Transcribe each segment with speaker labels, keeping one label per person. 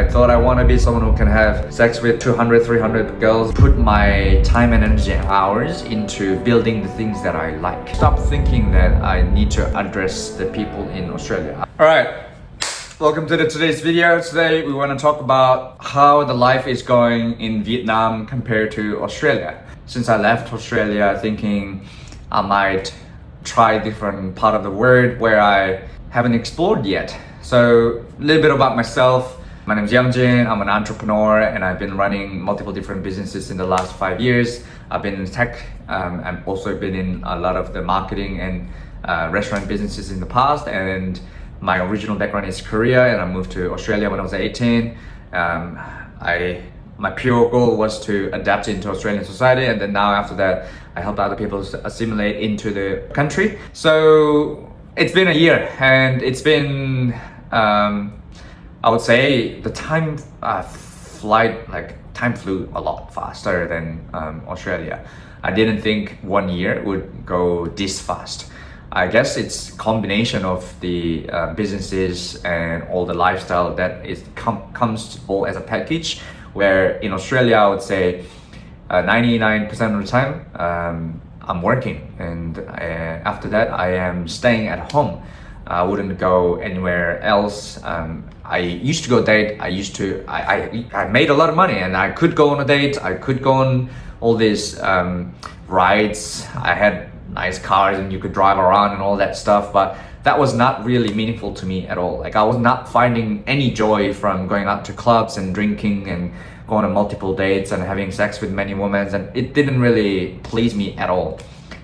Speaker 1: I thought I want to be someone who can have sex with 200, 300 girls, put my time and energy and hours into building the things that I like. Stop thinking that I need to address the people in Australia. Alright, welcome to today's video. Today we want to talk about how the life is going in Vietnam compared to Australia. Since I left Australia thinking I might try different part of the world where I haven't explored yet. So a little bit about myself. My name is Youngjin. I'm an entrepreneur and I've been running multiple different businesses in the last 5 years. I've been in tech. I've also been in a lot of the marketing and restaurant businesses in the past. And my original background is Korea, and I moved to Australia when I was 18. My pure goal was to adapt into Australian society, and then now after that, I help other people assimilate into the country. So it's been a year, and it's been, I would say the time flew a lot faster than Australia. I didn't think 1 year would go this fast. I guess it's combination of the businesses and all the lifestyle that comes all as a package. Where in Australia, I would say 99% of the time I'm working, and after that I am staying at home. I wouldn't go anywhere else. I used to go date. I made a lot of money, and I could go on a date. I could go on all these rides. I had nice cars and you could drive around and all that stuff, but that was not really meaningful to me at all. Like I was not finding any joy from going out to clubs and drinking and going on multiple dates and having sex with many women, and it didn't really please me at all.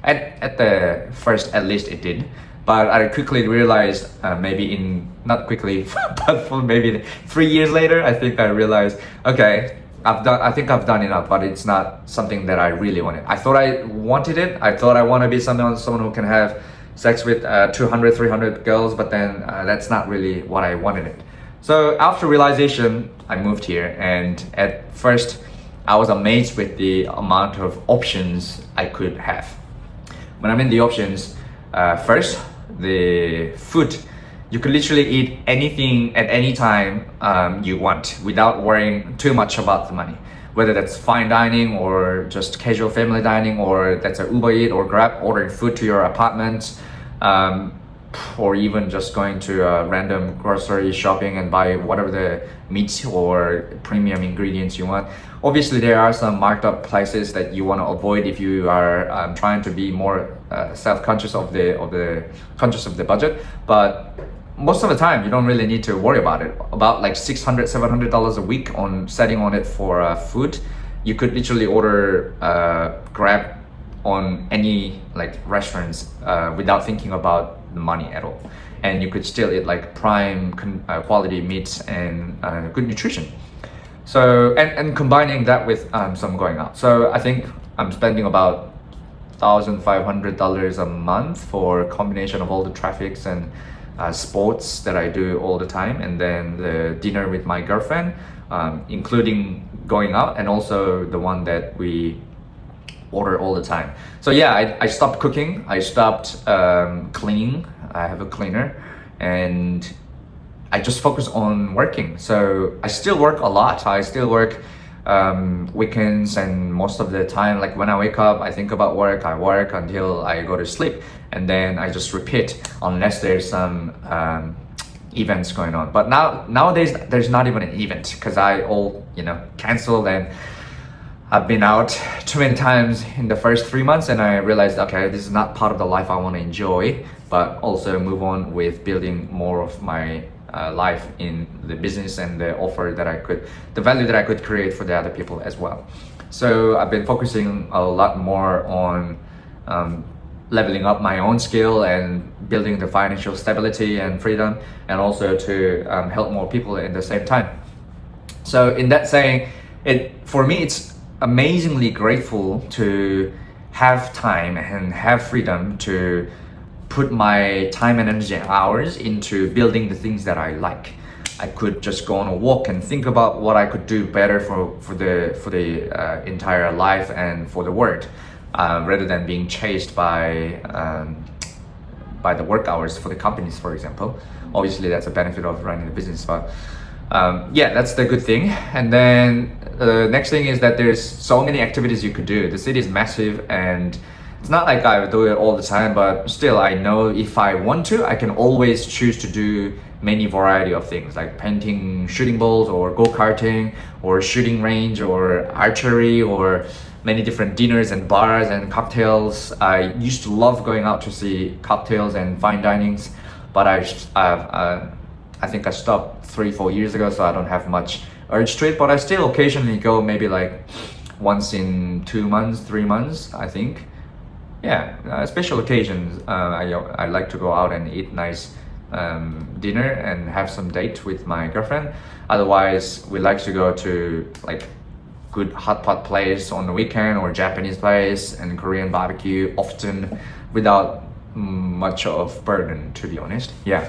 Speaker 1: At the first, at least it did, but I quickly realized, not quickly, but for maybe 3 years later, I think I realized, okay, I think I've done enough, but it's not something that I really wanted. I thought I wanted it. I thought I want to be someone who can have sex with 200, 300 girls, but then that's not really what I wanted it. So after realization, I moved here, and at first I was amazed with the amount of options I could have. When I mean the options, first, the food. You could literally eat anything at any time you want without worrying too much about the money. Whether that's fine dining or just casual family dining, or that's a Uber Eats or Grab, ordering food to your apartment, or even just going to a random grocery shopping and buy whatever the meats or premium ingredients you want. Obviously, there are some marked up prices that you want to avoid if you are trying to be more self-conscious of the budget. But most of the time, you don't really need to worry about it. About like $600, $700 a week on setting on it for food. You could literally order Grab on any like restaurants without thinking about the money at all, and you could still eat like prime quality meats and good nutrition. So and combining that with some going out. So I think I'm spending about $1,500 a month for a combination of all the traffics and sports that I do all the time, and then the dinner with my girlfriend, including going out, and also the one that we order all the time. So yeah, I stopped cooking. I stopped cleaning. I have a cleaner, and I just focus on working. So I still work a lot. I still work weekends, and most of the time, like when I wake up, I think about work. I work until I go to sleep, and then I just repeat unless there's some events going on. But nowadays there's not even an event, because I all canceled, and I've been out too many times in the first 3 months, and I realized, okay, this is not part of the life I want to enjoy, but also move on with building more of my life in the business and the value that I could create for the other people as well. So I've been focusing a lot more on leveling up my own skill and building the financial stability and freedom, and also to help more people in the same time. So in that saying, for me, it's amazingly grateful to have time and have freedom to put my time and energy and hours into building the things that I like. I could just go on a walk and think about what I could do better for the entire life and for the world, rather than being chased by the work hours for the companies, for example. Obviously, that's a benefit of running the business, but Yeah, that's the good thing. And then the next thing is that there's so many activities you could do. The city is massive, and it's not like I do it all the time, but still I know if I want to, I can always choose to do many variety of things like painting shooting balls or go-karting or shooting range or archery or many different dinners and bars and cocktails. I used to love going out to see cocktails and fine dinings, but I think I stopped 3-4 years ago, so I don't have much urge to it, but I still occasionally go, maybe like once in 2 months, 3 months, I think. Yeah, special occasions, I like to go out and eat nice dinner and have some date with my girlfriend. Otherwise, we like to go to like good hot pot place on the weekend or Japanese place and Korean barbecue often without much of burden, to be honest. Yeah.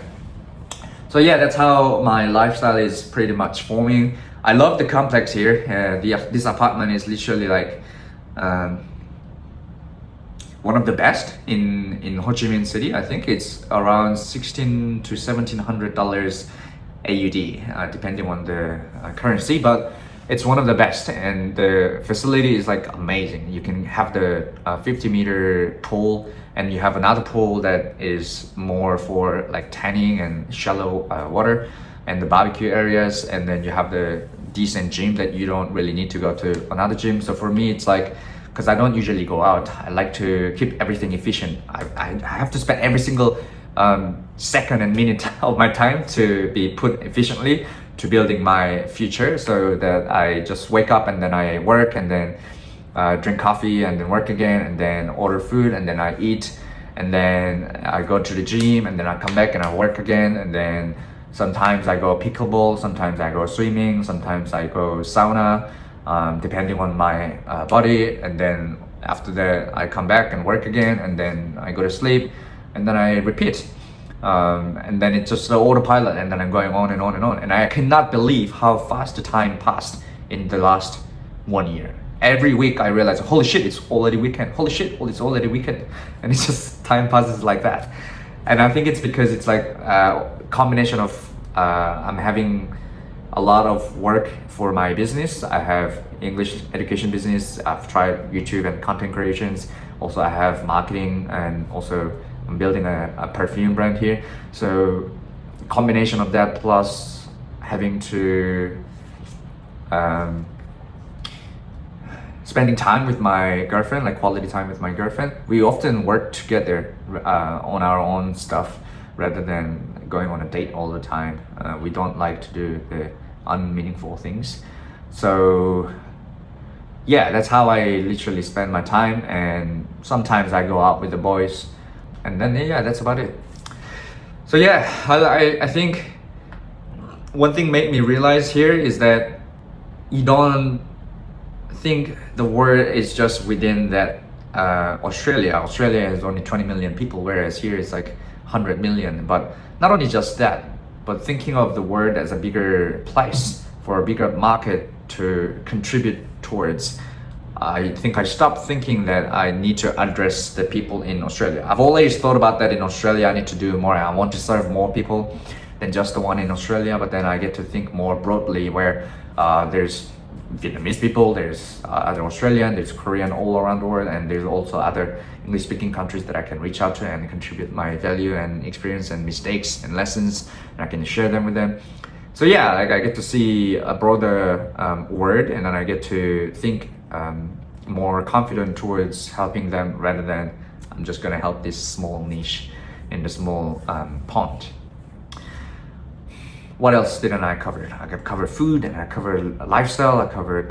Speaker 1: So yeah, that's how my lifestyle is pretty much forming. I love the complex here. This apartment is literally like one of the best in Ho Chi Minh City. I think it's around $1,600 to $1,700 AUD, depending on the currency, but it's one of the best, and the facility is like amazing. You can have the 50-meter pool, and you have another pool that is more for like tanning and shallow water and the barbecue areas, and then you have the decent gym that you don't really need to go to another gym. So for me, it's like, because I don't usually go out, I like to keep everything efficient. I have to spend every single second and minute of my time to be put efficiently to building my future, so that I just wake up and then I work and then drink coffee and then work again and then order food and then I eat and then I go to the gym and then I come back and I work again, and then sometimes I go pickleball, sometimes I go swimming, sometimes I go sauna, depending on my body, and then after that I come back and work again and then I go to sleep and then I repeat. And then it's just the autopilot, and then I'm going on and on and on, and I cannot believe how fast the time passed in the last 1 year. Every week I realize, holy shit, it's already weekend, holy shit, it's already weekend, and it's just time passes like that. And I think it's because it's like a combination of I'm having a lot of work for my business. I have English education business, I've tried YouTube and content creations, also I have marketing, and also I'm building a perfume brand here. So combination of that plus having to spending time with my girlfriend, like quality time with my girlfriend. We often work together on our own stuff rather than going on a date all the time. We don't like to do the unmeaningful things. So yeah, that's how I literally spend my time, and sometimes I go out with the boys, and then yeah, that's about it. So yeah, I think one thing made me realize here is that you don't think the world is just within that Australia has only 20 million people, whereas here it's like 100 million. But not only just that, but thinking of the world as a bigger place for a bigger market to contribute towards. I think I stopped thinking that I need to address the people in Australia. I've always thought about that in Australia. I need to do more. I want to serve more people than just the one in Australia. But then I get to think more broadly, where there's Vietnamese people, there's other Australian, there's Korean all around the world, and there's also other English-speaking countries that I can reach out to and contribute my value and experience and mistakes and lessons, and I can share them with them. So yeah, like I get to see a broader world, and then I get to think more confident towards helping them, rather than I'm just gonna help this small niche in the small pond. What else didn't I cover? I covered food, and I covered lifestyle, I covered,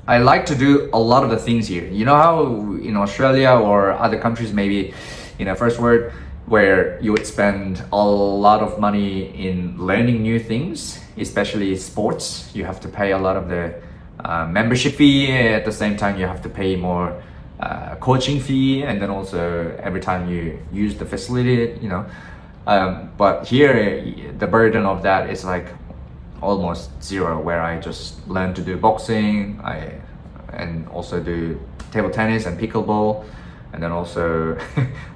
Speaker 1: I like to do a lot of the things here. You know how in Australia or other countries, maybe in a first world, where you would spend a lot of money in learning new things, especially sports. You have to pay a lot of the membership fee. At the same time, you have to pay more coaching fee, and then also every time you use the facility, you know. But here, the burden of that is like almost zero, where I just learn to do boxing, and also do table tennis and pickleball. And then also,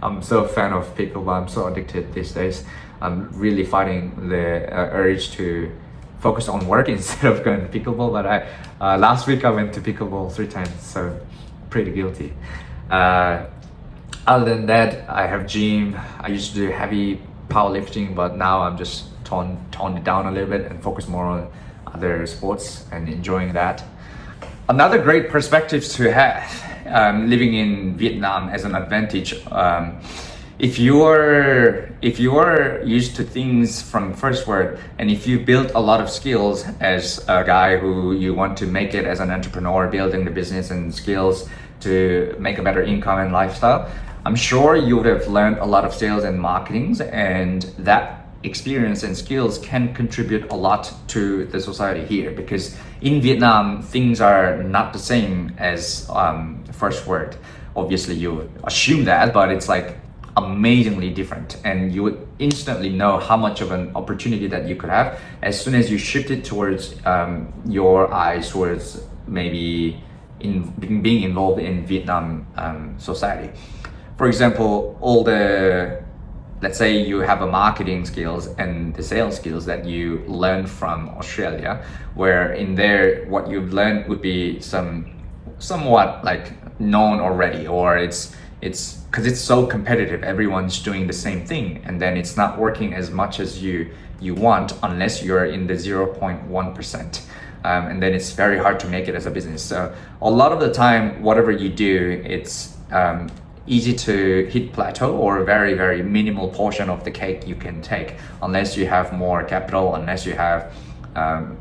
Speaker 1: I'm so a fan of pickleball, I'm so addicted these days. I'm really fighting the urge to focus on work instead of going to pickleball. But last week I went to pickleball 3 times, so pretty guilty. Other than that, I have gym. I used to do heavy powerlifting, but now I'm just toned it down a little bit and focus more on other sports and enjoying that. Another great perspective to have living in Vietnam as an advantage. If you are used to things from first word, and if you build a lot of skills as a guy who you want to make it as an entrepreneur, building the business and skills to make a better income and lifestyle, I'm sure you would have learned a lot of sales and marketings, and that experience and skills can contribute a lot to the society here, because in Vietnam things are not the same as first word. Obviously you assume that, but it's like amazingly different, and you would instantly know how much of an opportunity that you could have as soon as you shift it towards your eyes towards maybe being involved in Vietnam society. For example, let's say you have a marketing skills and the sales skills that you learned from Australia, where in there what you've learned would be somewhat like known already, or it's because it's so competitive, everyone's doing the same thing, and then it's not working as much as you want unless you're in the 0.1%. And then it's very hard to make it as a business. So a lot of the time, whatever you do, it's easy to hit plateau or a very, very minimal portion of the cake you can take, unless you have more capital, unless you have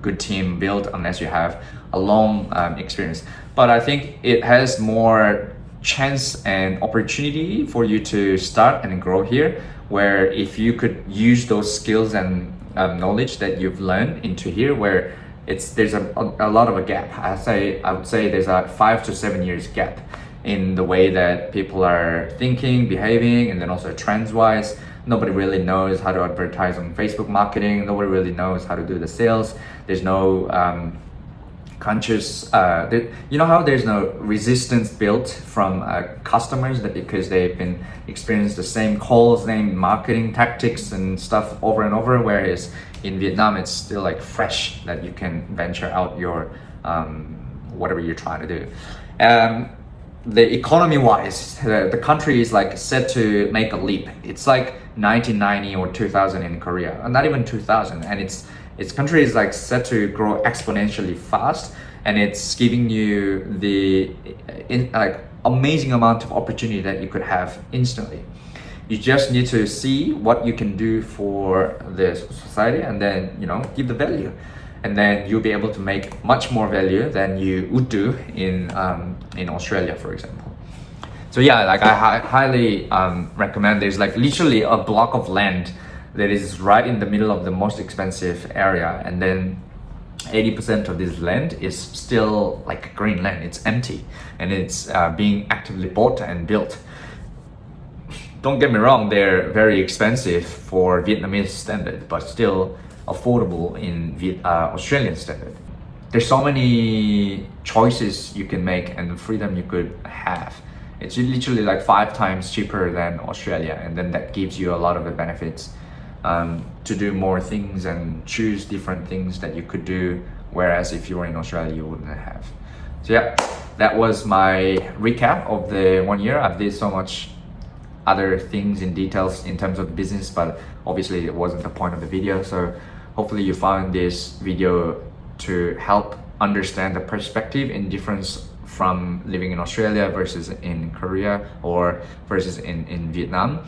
Speaker 1: good team built, unless you have a long experience. But I think it has more chance and opportunity for you to start and grow here, where if you could use those skills and knowledge that you've learned into here, where there's a lot of a gap. I would say there's a 5 to 7 years gap in the way that people are thinking, behaving, and then also trends wise. Nobody really knows how to advertise on Facebook marketing. Nobody really knows how to do the sales. There's no conscious, you know how there's no resistance built from customers, that because they've been experienced the same calls, same marketing tactics and stuff over and over, whereas in Vietnam it's still like fresh that you can venture out your whatever you're trying to do. The economy wise, the country is like set to make a leap. It's like 1990 or 2000 in Korea, not even 2000, and its country is like set to grow exponentially fast, and it's giving you the like amazing amount of opportunity that you could have instantly. You just need to see what you can do for the society, and then give the value, and then you'll be able to make much more value than you would do in Australia, for example. So yeah, like I highly recommend. There's like literally a block of land that is right in the middle of the most expensive area, and then 80% of this land is still like green land. It's empty, and it's being actively bought and built. Don't get me wrong, they're very expensive for Vietnamese standard, but still affordable in Australian standard. There's so many choices you can make and the freedom you could have. It's literally like 5 times cheaper than Australia, and then that gives you a lot of the benefits to do more things and choose different things that you could do, whereas if you were in Australia you wouldn't have. So yeah, that was my recap of the 1 year. I've did so much other things in details in terms of business, but obviously it wasn't the point of the video. So hopefully you found this video to help understand the perspective and difference from living in Australia versus in Korea or versus in Vietnam.